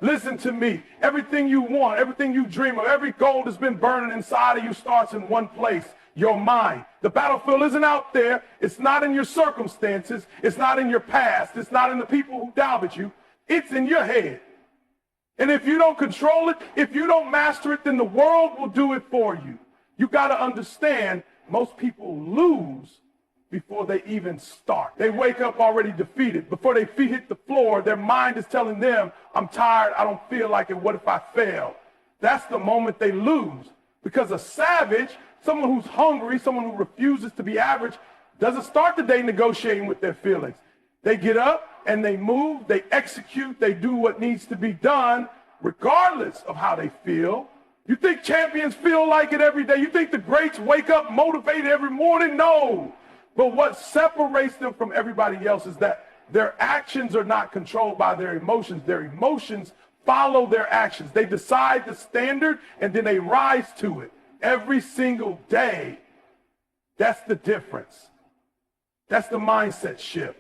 Listen to me. Everything you want, everything you dream of, every goal that's been burning inside of you starts in one place, your mind. The battlefield isn't out there. It's not in your circumstances. It's not in your past. It's not in the people who doubted you. It's in your head. And if you don't control it, if you don't master it, then the world will do it for you. You got to understand, most people lose before they even start. They wake up already defeated. Before their feet hit the floor, their mind is telling them, I'm tired, I don't feel like it, what if I fail? That's the moment they lose. Because a savage, someone who's hungry, someone who refuses to be average, doesn't start the day negotiating with their feelings. They get up and they move, they execute, they do what needs to be done, regardless of how they feel. You think champions feel like it every day? You think the greats wake up motivated every morning? No. But what separates them from everybody else is that their actions are not controlled by their emotions. Their emotions follow their actions. They decide the standard and then they rise to it every single day. That's the difference. That's the mindset shift.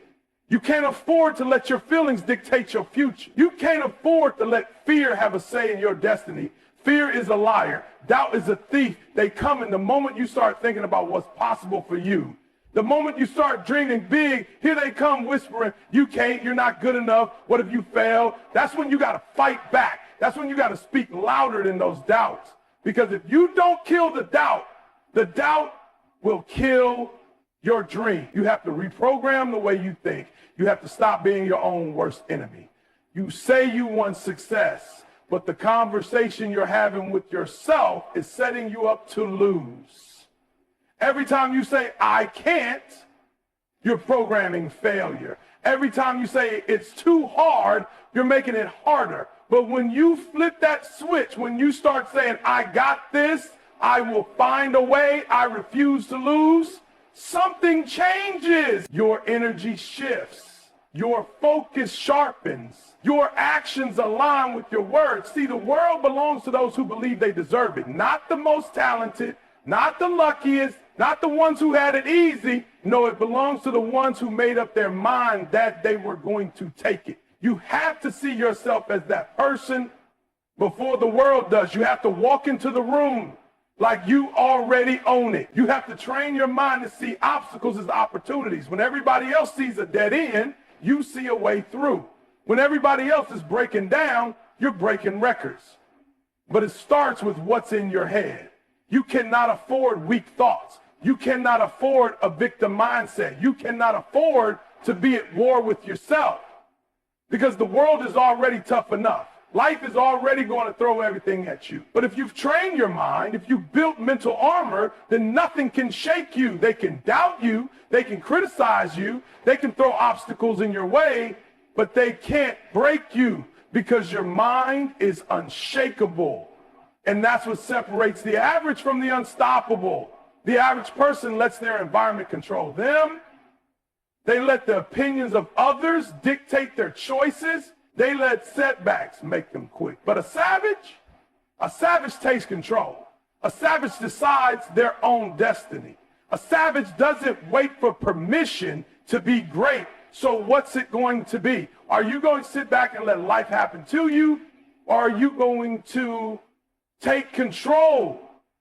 You can't afford to let your feelings dictate your future. You can't afford to let fear have a say in your destiny. Fear is a liar. Doubt is a thief. They come in the moment you start thinking about what's possible for you. The moment you start dreaming big, here they come whispering, you can't, you're not good enough, what if you fail? That's when you got to fight back. That's when you got to speak louder than those doubts. Because if you don't kill the doubt will kill your dream. You have to reprogram the way you think. You have to stop being your own worst enemy. You say you want success, but the conversation you're having with yourself is setting you up to lose. Every time you say, I can't, you're programming failure. Every time you say it's too hard, you're making it harder. But when you flip that switch, when you start saying, I got this, I will find a way, I refuse to lose, something changes. Your energy shifts. Your focus sharpens. Your actions align with your words. See, the world belongs to those who believe they deserve it. Not the most talented, not the luckiest, not the ones who had it easy. No, it belongs to the ones who made up their mind that they were going to take it. You have to see yourself as that person before the world does. You have to walk into the room like you already own it. You have to train your mind to see obstacles as opportunities. When everybody else sees a dead end, you see a way through. When everybody else is breaking down, you're breaking records. But it starts with what's in your head. You cannot afford weak thoughts. You cannot afford a victim mindset. You cannot afford to be at war with yourself because the world is already tough enough. Life is already going to throw everything at you. But if you've trained your mind, if you've built mental armor, then nothing can shake you. They can doubt you. They can criticize you. They can throw obstacles in your way, but they can't break you because your mind is unshakable. And that's what separates the average from the unstoppable. The average person lets their environment control them. They let the opinions of others dictate their choices. They let setbacks make them quit. But a savage takes control. A savage decides their own destiny. A savage doesn't wait for permission to be great. So what's it going to be? Are you going to sit back and let life happen to you? Or are you going to take control?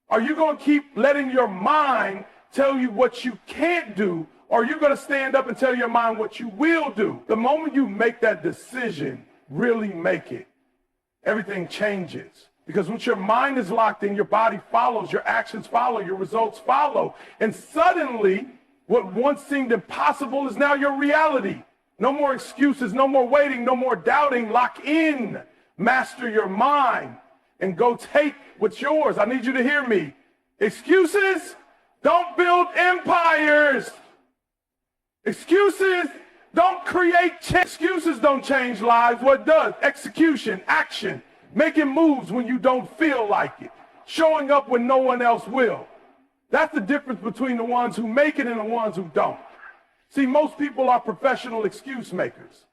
Are you going to keep letting your mind tell you what you can't do? Or are you going to stand up and tell your mind what you will do? The moment you make that decision, really make it, everything changes. Because once your mind is locked in, your body follows, your actions follow, your results follow. And suddenly, what once seemed impossible is now your reality. No more excuses, no more waiting, no more doubting. Lock in, master your mind, and go take what's yours. I need you to hear me. Excuses don't build empires. Excuses don't create excuses don't change lives. What does? Execution, action, making moves when you don't feel like it, showing up when no one else will. That's the difference between the ones who make it and the ones who don't. See, most people are professional excuse makers.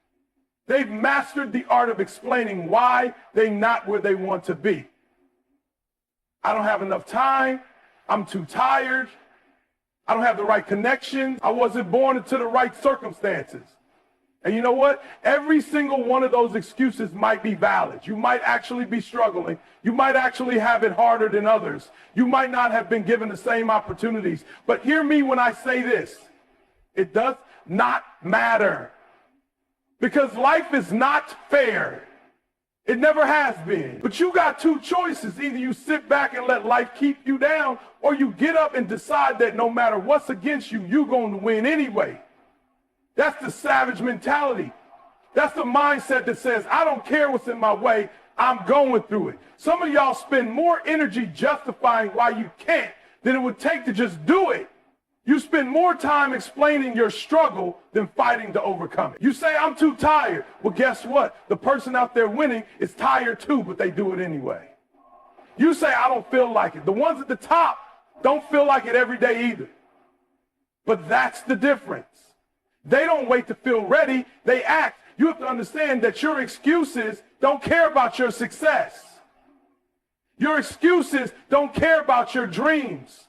They've mastered the art of explaining why they're not where they want to be. I don't have enough time. I'm too tired. I don't have the right connections. I wasn't born into the right circumstances. And you know what? Every single one of those excuses might be valid. You might actually be struggling. You might actually have it harder than others. You might not have been given the same opportunities. But hear me when I say this. It does not matter. Because life is not fair. It never has been. But you got two choices. Either you sit back and let life keep you down, or you get up and decide that no matter what's against you, you're going to win anyway. That's the savage mentality. That's the mindset that says, I don't care what's in my way, I'm going through it. Some of y'all spend more energy justifying why you can't than it would take to just do it. You spend more time explaining your struggle than fighting to overcome it. You say, I'm too tired. Well, guess what? The person out there winning is tired too, but they do it anyway. You say, I don't feel like it. The ones at the top don't feel like it every day either. But that's the difference. They don't wait to feel ready. They act. You have to understand that your excuses don't care about your success. Your excuses don't care about your dreams.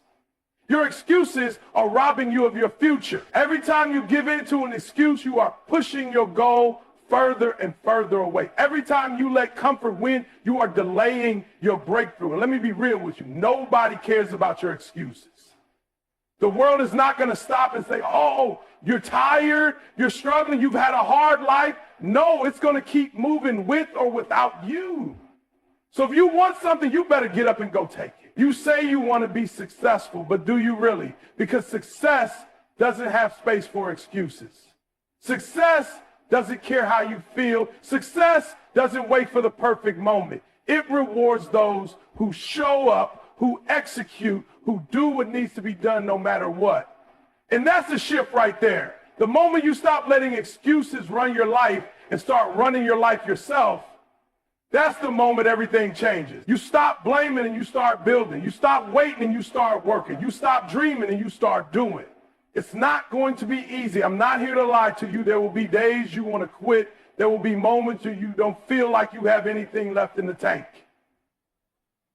Your excuses are robbing you of your future. Every time you give in to an excuse, you are pushing your goal further and further away. Every time you let comfort win, you are delaying your breakthrough. And let me be real with you. Nobody cares about your excuses. The world is not going to stop and say, oh, you're tired, you're struggling, you've had a hard life. No, it's going to keep moving with or without you. So if you want something, you better get up and go take it. You say you want to be successful, but do you really? Because success doesn't have space for excuses. Success doesn't care how you feel. Success doesn't wait for the perfect moment. It rewards those who show up, who execute, who do what needs to be done no matter what. And that's the shift right there. The moment you stop letting excuses run your life and start running your life yourself, that's the moment everything changes. You stop blaming and you start building. You stop waiting and you start working. You stop dreaming and you start doing. It's not going to be easy. I'm not here to lie to you. There will be days you want to quit. There will be moments where you don't feel like you have anything left in the tank.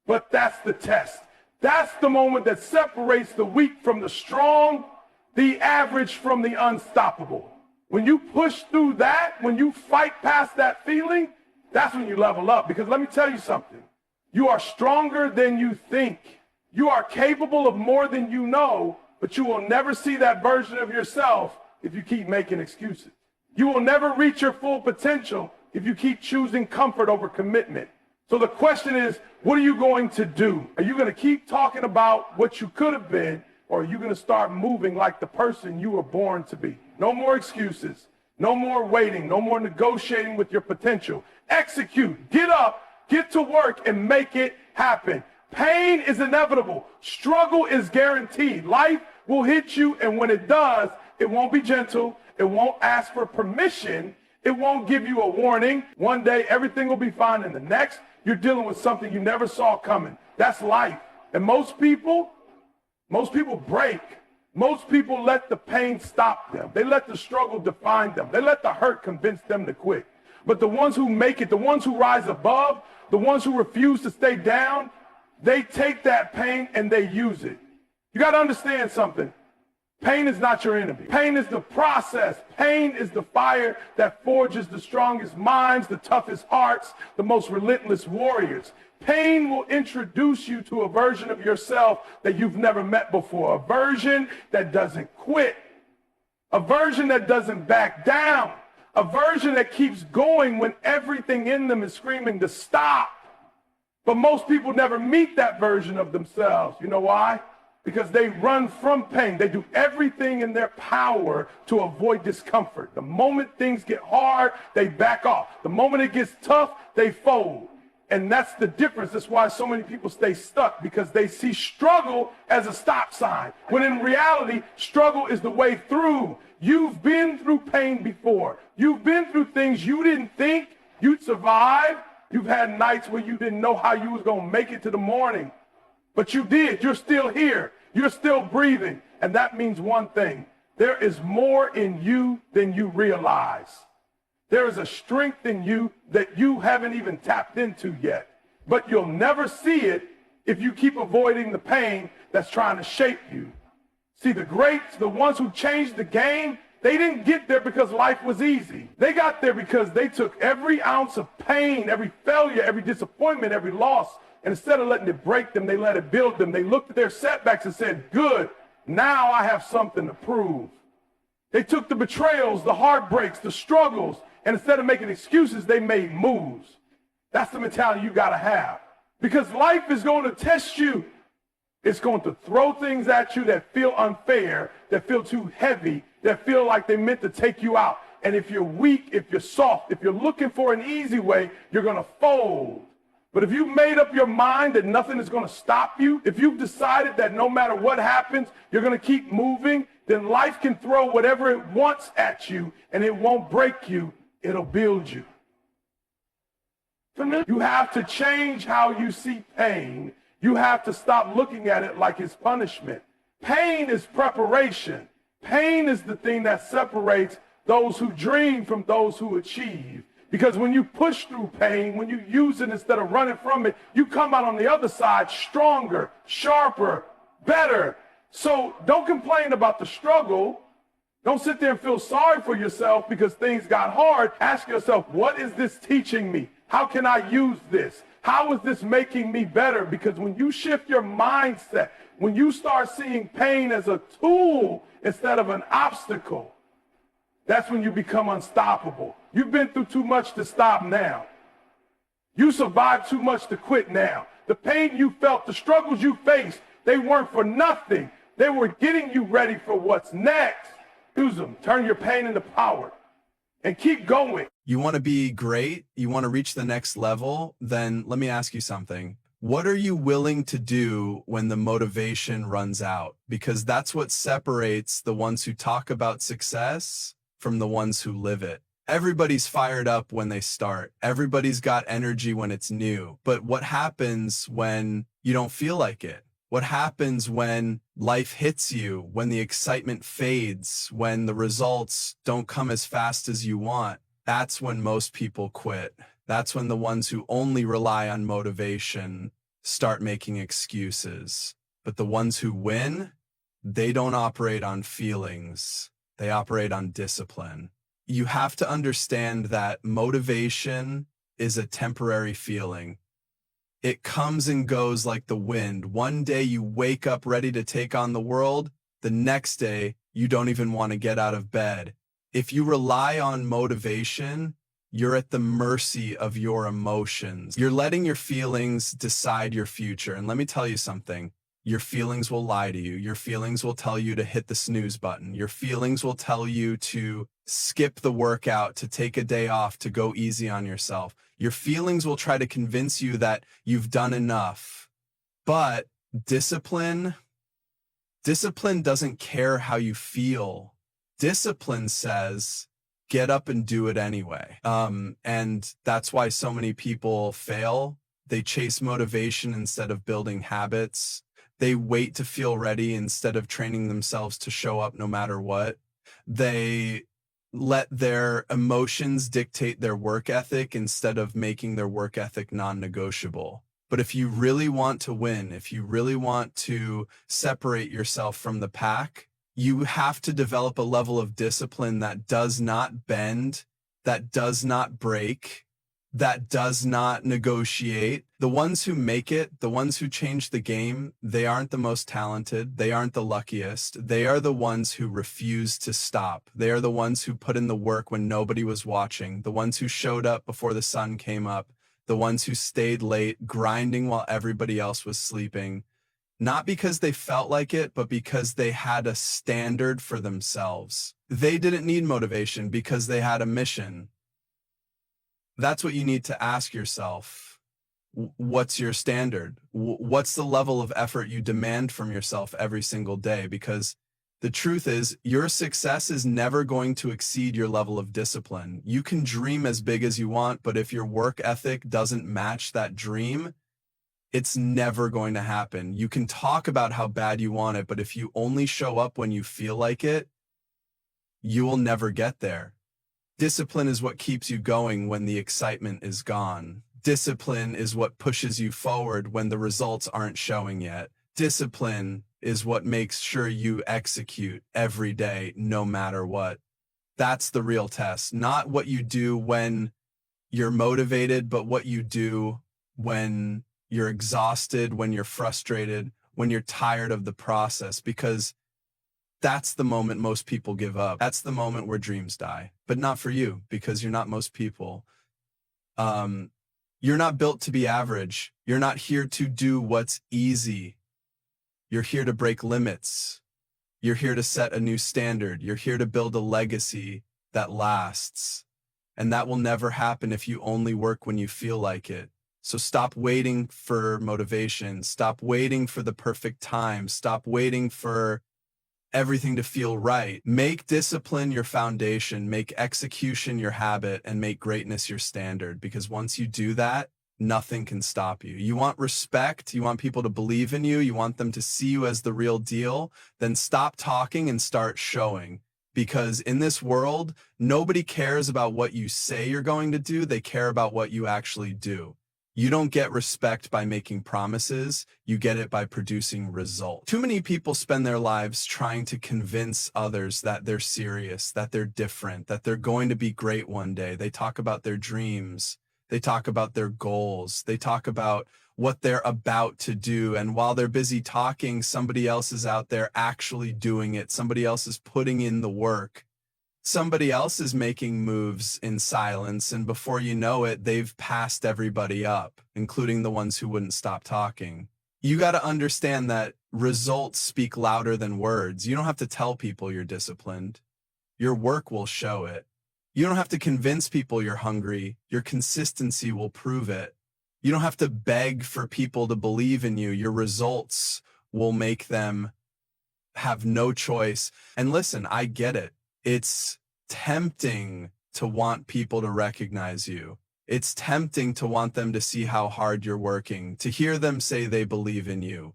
But that's the test. That's the moment that separates the weak from the strong, the average from the unstoppable. When you push through that, when you fight past that feeling, that's when you level up. Because let me tell you something. You are stronger than you think. You are capable of more than you know, but you will never see that version of yourself if you keep making excuses. You will never reach your full potential if you keep choosing comfort over commitment. So the question is, what are you going to do? Are you going to keep talking about what you could have been, or are you going to start moving like the person you were born to be? No more excuses. No more waiting. No more negotiating with your potential. Execute. Get up. Get to work and make it happen. Pain is inevitable. Struggle is guaranteed. Life will hit you, and when it does, it won't be gentle. It won't ask for permission. It won't give you a warning. One day, everything will be fine, and the next, you're dealing with something you never saw coming. That's life. And most people break. Most people let the pain stop them. They let the struggle define them. They let the hurt convince them to quit. But the ones who make it, the ones who rise above, the ones who refuse to stay down, they take that pain and they use it. You got to understand something. Pain is not your enemy. Pain is the process. Pain is the fire that forges the strongest minds, the toughest hearts, the most relentless warriors. Pain will introduce you to a version of yourself that you've never met before, a version that doesn't quit, a version that doesn't back down, a version that keeps going when everything in them is screaming to stop. But most people never meet that version of themselves. You know why? Because they run from pain. They do everything in their power to avoid discomfort. The moment things get hard, they back off. The moment it gets tough, they fold. And that's the difference. That's why so many people stay stuck, because they see struggle as a stop sign, when in reality, struggle is the way through. You've been through pain before. You've been through things you didn't think you'd survive. You've had nights where you didn't know how you was going to make it to the morning. But you did. You're still here. You're still breathing. And that means one thing. There is more in you than you realize. There is a strength in you that you haven't even tapped into yet. But you'll never see it if you keep avoiding the pain that's trying to shape you. See, the greats, the ones who changed the game, They didn't get there because life was easy. They got there because they took every ounce of pain, every failure, every disappointment, every loss, and instead of letting it break them, they let it build them. They looked at their setbacks and said, good, now I have something to prove. They took the betrayals, the heartbreaks, the struggles, and instead of making excuses, they made moves. That's the mentality you got to have. Because life is going to test you. It's going to throw things at you that feel unfair, that feel too heavy, that feel like they meant to take you out. And if you're weak, if you're soft, if you're looking for an easy way, you're going to fold. But if you've made up your mind that nothing is going to stop you, if you've decided that no matter what happens, you're going to keep moving, then life can throw whatever it wants at you, and it won't break you. It'll build you. You have to change how you see pain. You have to stop looking at it like it's punishment. Pain is preparation. Pain is the thing that separates those who dream from those who achieve. Because when you push through pain, when you use it instead of running from it, you come out on the other side stronger, sharper, better. So don't complain about the struggle. Don't sit there and feel sorry for yourself because things got hard. Ask yourself, what is this teaching me? How can I use this? How is this making me better? Because when you shift your mindset, when you start seeing pain as a tool instead of an obstacle, that's when you become unstoppable. You've been through too much to stop now. You survived too much to quit now. The pain you felt, the struggles you faced, they weren't for nothing. They were getting you ready for what's next. Use them. Turn your pain into power and keep going. You want to be great? You want to reach the next level? Then let me ask you something. What are you willing to do when the motivation runs out? Because that's what separates the ones who talk about success from the ones who live it. Everybody's fired up when they start. Everybody's got energy when it's new. But what happens when you don't feel like it? What happens when life hits you, when the excitement fades, when the results don't come as fast as you want? That's when most people quit. That's when the ones who only rely on motivation start making excuses. But the ones who win, they don't operate on feelings. They operate on discipline. You have to understand that motivation is a temporary feeling. It comes and goes like the wind. One day you wake up ready to take on the world. The next day, you don't even want to get out of bed. If you rely on motivation, you're at the mercy of your emotions. You're letting your feelings decide your future. And let me tell you something. Your feelings will lie to you. Your feelings will tell you to hit the snooze button. Your feelings will tell you to skip the workout, to take a day off, to go easy on yourself. Your feelings will try to convince you that you've done enough. But discipline doesn't care how you feel. Discipline says, get up and do it anyway. And that's why so many people fail. They chase motivation instead of building habits. They wait to feel ready instead of training themselves to show up no matter what. They let their emotions dictate their work ethic instead of making their work ethic non-negotiable. But if you really want to win, if you really want to separate yourself from the pack, you have to develop a level of discipline that does not bend, that does not break, that does not negotiate. The ones who make it, the ones who change the game, they aren't the most talented. They aren't the luckiest. They are the ones who refuse to stop. They are the ones who put in the work when nobody was watching, the ones who showed up before the sun came up, the ones who stayed late, grinding while everybody else was sleeping. Not because they felt like it, but because they had a standard for themselves. They didn't need motivation because they had a mission. That's what you need to ask yourself. What's your standard? What's the level of effort you demand from yourself every single day? Because the truth is, your success is never going to exceed your level of discipline. You can dream as big as you want, but if your work ethic doesn't match that dream, it's never going to happen. You can talk about how bad you want it, but if you only show up when you feel like it, you will never get there. Discipline is what keeps you going when the excitement is gone. Discipline is what pushes you forward when the results aren't showing yet. Discipline is what makes sure you execute every day, no matter what. That's the real test. Not what you do when you're motivated, but what you do when you're exhausted, when you're frustrated, when you're tired of the process, because that's the moment most people give up. That's the moment where dreams die, but not for you, because you're not most people. You're not built to be average. You're not here to do what's easy. You're here to break limits. You're here to set a new standard. You're here to build a legacy that lasts. And that will never happen if you only work when you feel like it. So stop waiting for motivation. Stop waiting for the perfect time. Stop waiting for everything to feel right. Make discipline your foundation, make execution your habit, and make greatness your standard. Because once you do that, nothing can stop you. You want respect, you want people to believe in you, you want them to see you as the real deal, then stop talking and start showing. Because in this world, nobody cares about what you say you're going to do, they care about what you actually do. You don't get respect by making promises, you get it by producing results. Too many people spend their lives trying to convince others that they're serious, that they're different, that they're going to be great one day. They talk about their dreams, they talk about their goals, they talk about what they're about to do. And while they're busy talking, somebody else is out there actually doing it. Somebody else is putting in the work. Somebody else is making moves in silence, and before you know it, they've passed everybody up, including the ones who wouldn't stop talking. You got to understand that results speak louder than words. You don't have to tell people you're disciplined. Your work will show it. You don't have to convince people you're hungry. Your consistency will prove it. You don't have to beg for people to believe in you. Your results will make them have no choice. And listen, I get it. It's tempting to want people to recognize you. It's tempting to want them to see how hard you're working, to hear them say they believe in you.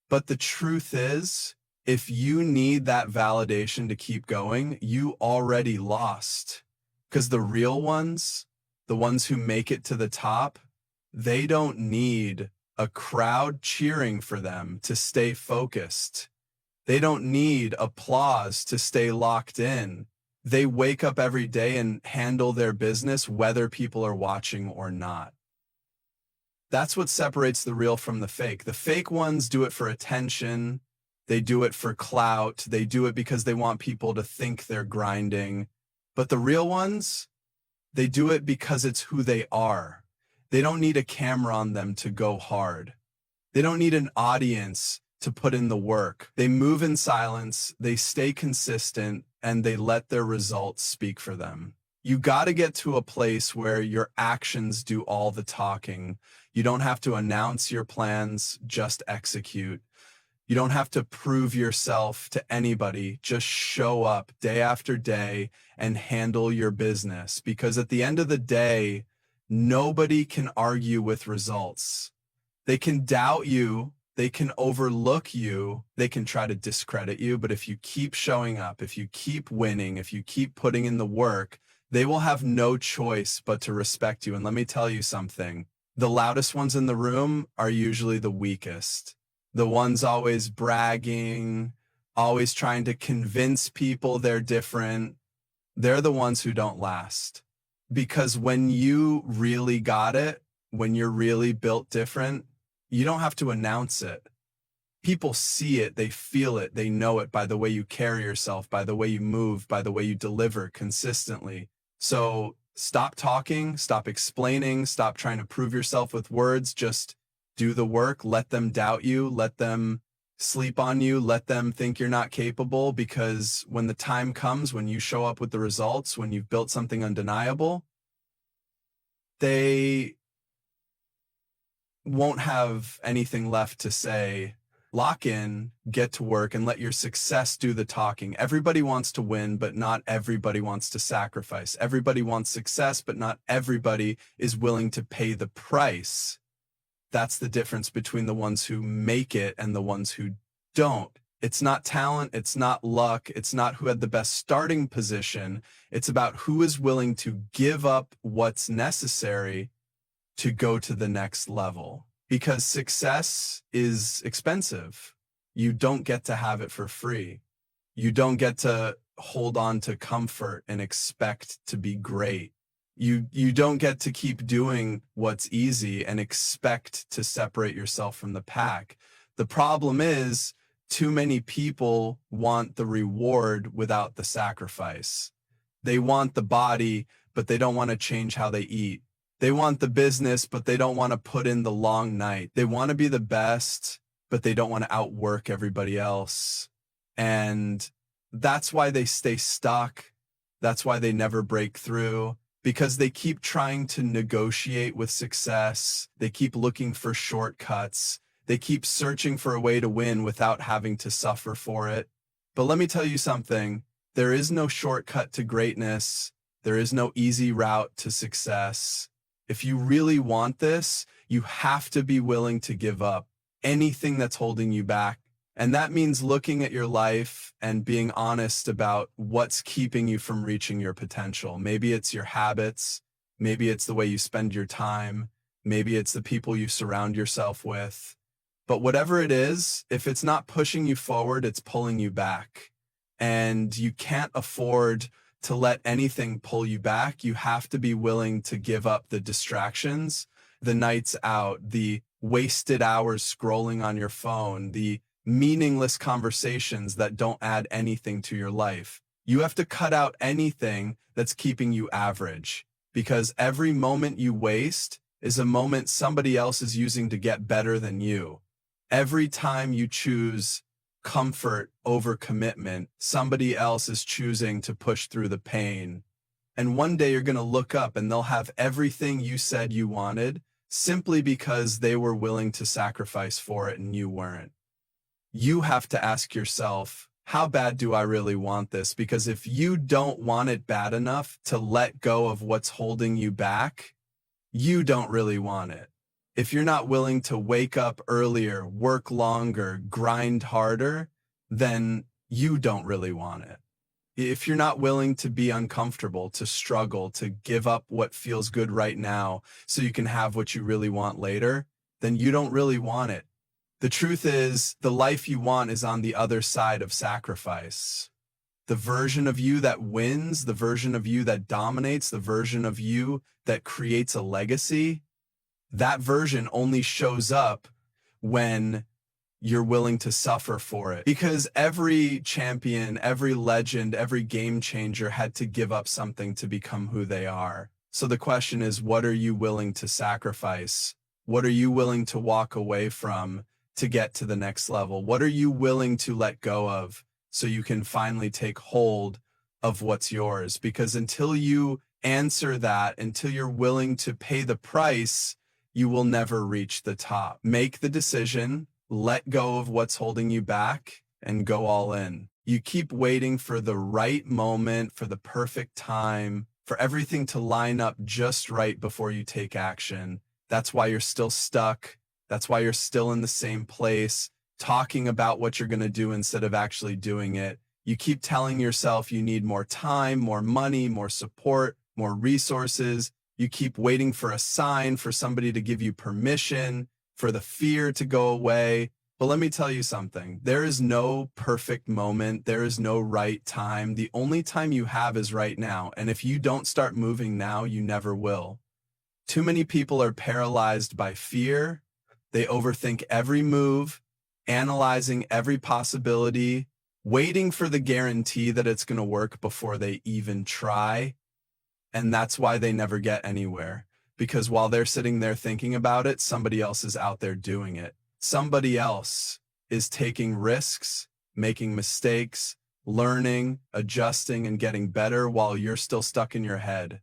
But the truth is, if you need that validation to keep going, you already lost. Because the real ones, the ones who make it to the top, they don't need a crowd cheering for them to stay focused. They don't need applause to stay locked in. They wake up every day and handle their business whether people are watching or not. That's what separates the real from the fake. The fake ones do it for attention. They do it for clout. They do it because they want people to think they're grinding. But the real ones, they do it because it's who they are. They don't need a camera on them to go hard. They don't need an audience to put in the work. They move in silence, they stay consistent, and they let their results speak for them. You got to get to a place where your actions do all the talking. You don't have to announce your plans, just execute. You don't have to prove yourself to anybody, just show up day after day and handle your business. Because at the end of the day, nobody can argue with results. They can doubt you, they can overlook you, they can try to discredit you, but if you keep showing up, if you keep winning, if you keep putting in the work, they will have no choice but to respect you. And let me tell you something, the loudest ones in the room are usually the weakest. The ones always bragging, always trying to convince people they're different, they're the ones who don't last. Because when you really got it, when you're really built different, you don't have to announce it. People see it, they feel it, they know it by the way you carry yourself, by the way you move, by the way you deliver consistently. So stop talking, stop explaining, stop trying to prove yourself with words, just do the work, let them doubt you, let them sleep on you, let them think you're not capable, because when the time comes, when you show up with the results, when you've built something undeniable, they won't have anything left to say. Lock in, get to work, and let your success do the talking. Everybody wants to win, but not everybody wants to sacrifice. Everybody wants success, but not everybody is willing to pay the price. That's the difference between the ones who make it and the ones who don't. It's not talent, it's not luck, it's not who had the best starting position. It's about who is willing to give up what's necessary to go to the next level. Because success is expensive. You don't get to have it for free. You don't get to hold on to comfort and expect to be great. You don't get to keep doing what's easy and expect to separate yourself from the pack. The problem is too many people want the reward without the sacrifice. They want the body, but they don't want to change how they eat. They want the business, but they don't want to put in the long night. They want to be the best, but they don't want to outwork everybody else. And that's why they stay stuck. That's why they never break through, because they keep trying to negotiate with success. They keep looking for shortcuts. They keep searching for a way to win without having to suffer for it. But let me tell you something. There is no shortcut to greatness. There is no easy route to success. If you really want this, you have to be willing to give up anything that's holding you back. And that means looking at your life and being honest about what's keeping you from reaching your potential. Maybe it's your habits. Maybe it's the way you spend your time. Maybe it's the people you surround yourself with. But whatever it is, if it's not pushing you forward, it's pulling you back. And you can't afford to let anything pull you back. You have to be willing to give up the distractions, the nights out, the wasted hours scrolling on your phone, the meaningless conversations that don't add anything to your life. You have to cut out anything that's keeping you average, because every moment you waste is a moment somebody else is using to get better than you. Every time you choose comfort over commitment, somebody else is choosing to push through the pain. And one day you're going to look up and they'll have everything you said you wanted simply because they were willing to sacrifice for it and you weren't. You have to ask yourself, how bad do I really want this? Because if you don't want it bad enough to let go of what's holding you back, you don't really want it. If you're not willing to wake up earlier, work longer, grind harder, then you don't really want it. If you're not willing to be uncomfortable, to struggle, to give up what feels good right now so you can have what you really want later, then you don't really want it. The truth is, the life you want is on the other side of sacrifice. The version of you that wins, the version of you that dominates, the version of you that creates a legacy, that version only shows up when you're willing to suffer for it. Because every champion, every legend, every game changer had to give up something to become who they are. So the question is, what are you willing to sacrifice? What are you willing to walk away from to get to the next level? What are you willing to let go of so you can finally take hold of what's yours? Because until you answer that, until you're willing to pay the price, you will never reach the top. Make the decision, let go of what's holding you back, and go all in. You keep waiting for the right moment, for the perfect time, for everything to line up just right before you take action. That's why you're still stuck. That's why you're still in the same place, talking about what you're going to do instead of actually doing it. You keep telling yourself you need more time, more money, more support, more resources. You keep waiting for a sign, for somebody to give you permission, for the fear to go away. But let me tell you something. There is no perfect moment. There is no right time. The only time you have is right now. And if you don't start moving now, you never will. Too many people are paralyzed by fear. They overthink every move, analyzing every possibility, waiting for the guarantee that it's going to work before they even try. And that's why they never get anywhere. Because while they're sitting there thinking about it, somebody else is out there doing it. Somebody else is taking risks, making mistakes, learning, adjusting, and getting better while you're still stuck in your head.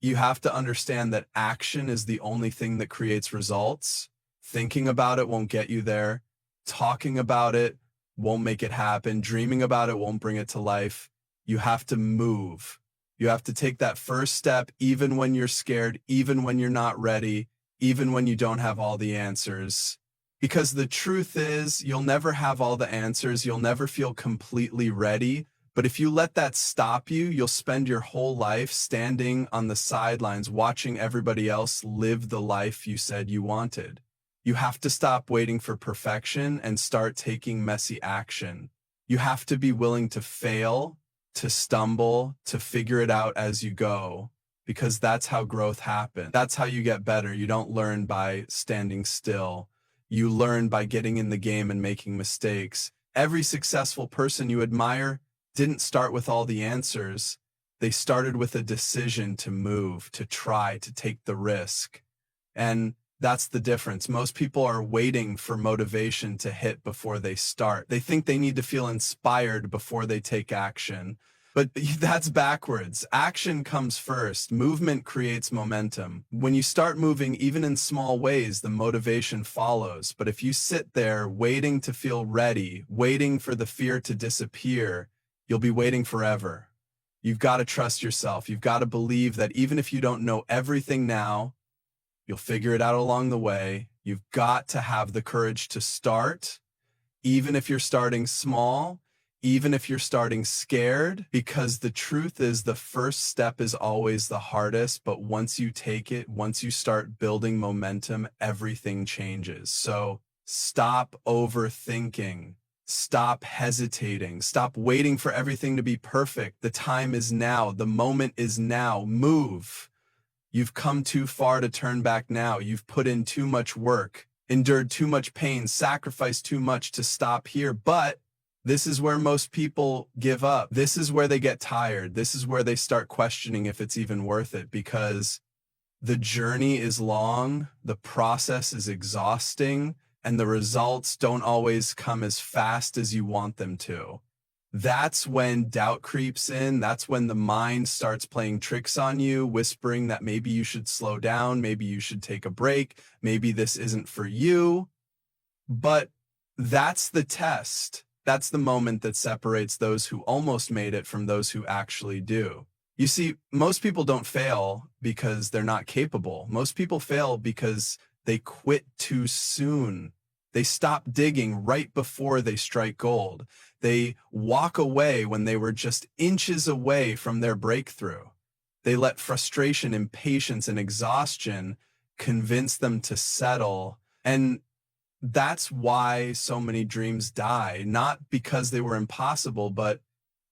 You have to understand that action is the only thing that creates results. Thinking about it won't get you there. Talking about it won't make it happen. Dreaming about it won't bring it to life. You have to move. You have to take that first step, even when you're scared, even when you're not ready, even when you don't have all the answers. Because the truth is, you'll never have all the answers. You'll never feel completely ready. But if you let that stop you, you'll spend your whole life standing on the sidelines, watching everybody else live the life you said you wanted. You have to stop waiting for perfection and start taking messy action. You have to be willing to fail, to stumble, to figure it out as you go, because that's how growth happens. That's how you get better. You don't learn by standing still. You learn by getting in the game and making mistakes. Every successful person you admire didn't start with all the answers. They started with a decision to move, to try, to take the risk. And that's the difference. Most people are waiting for motivation to hit before they start. They think they need to feel inspired before they take action. But that's backwards. Action comes first. Movement creates momentum. When you start moving, even in small ways, the motivation follows. But if you sit there waiting to feel ready, waiting for the fear to disappear, you'll be waiting forever. You've got to trust yourself. You've got to believe that even if you don't know everything now, you'll figure it out along the way. You've got to have the courage to start, even if you're starting small, even if you're starting scared, because the truth is the first step is always the hardest, but once you take it, once you start building momentum, everything changes. So stop overthinking. Stop hesitating. Stop waiting for everything to be perfect. The time is now. The moment is now. Move. You've come too far to turn back now. You've put in too much work, endured too much pain, sacrificed too much to stop here. But this is where most people give up. This is where they get tired. This is where they start questioning if it's even worth it, because the journey is long, the process is exhausting, and the results don't always come as fast as you want them to. That's when doubt creeps in. That's when the mind starts playing tricks on you, whispering that maybe you should slow down, maybe you should take a break, maybe this isn't for you. But that's the test. That's the moment that separates those who almost made it from those who actually do. You see, most people don't fail because they're not capable. Most people fail because they quit too soon. They stop digging right before they strike gold. They walk away when they were just inches away from their breakthrough. They let frustration, impatience, and exhaustion convince them to settle. And that's why so many dreams die, not because they were impossible, but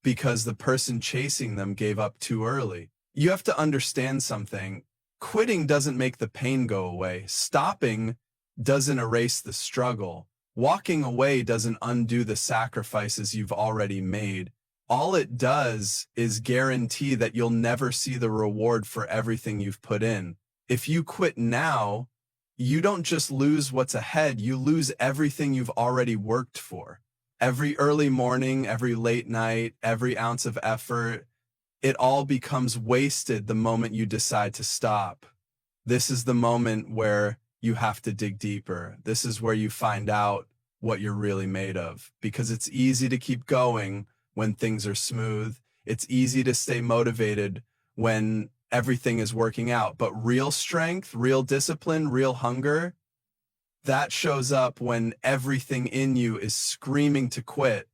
because the person chasing them gave up too early. You have to understand something. Quitting doesn't make the pain go away. Stopping doesn't erase the struggle. Walking away doesn't undo the sacrifices you've already made. All it does is guarantee that you'll never see the reward for everything you've put in. If you quit now, you don't just lose what's ahead, you lose everything you've already worked for. Every early morning, every late night, every ounce of effort, it all becomes wasted the moment you decide to stop. This is the moment where you have to dig deeper. This is where you find out what you're really made of, because it's easy to keep going when things are smooth. It's easy to stay motivated when everything is working out. But real strength, real discipline, real hunger, that shows up when everything in you is screaming to quit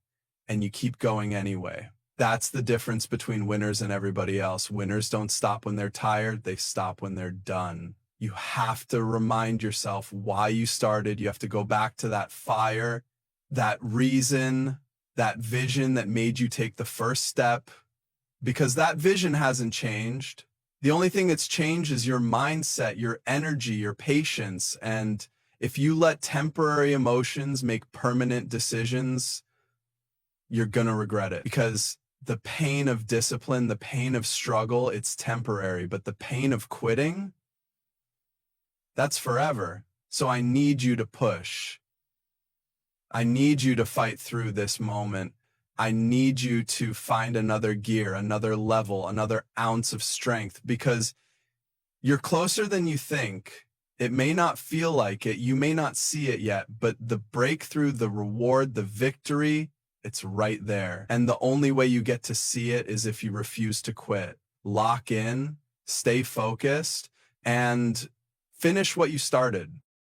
and you keep going anyway. That's the difference between winners and everybody else. Winners don't stop when they're tired. They stop when they're done. You have to remind yourself why you started. You have to go back to that fire, that reason, that vision that made you take the first step, because that vision hasn't changed. The only thing that's changed is your mindset, your energy, your patience. And if you let temporary emotions make permanent decisions, you're going to regret it, because the pain of discipline, the pain of struggle, it's temporary, but the pain of quitting, that's forever. So I need you to push. I need you to fight through this moment. I need you to find another gear, another level, another ounce of strength, because you're closer than you think. It may not feel like it. You may not see it yet, but the breakthrough, the reward, the victory, it's right there. And the only way you get to see it is if you refuse to quit. Lock in, stay focused, and finish what you started.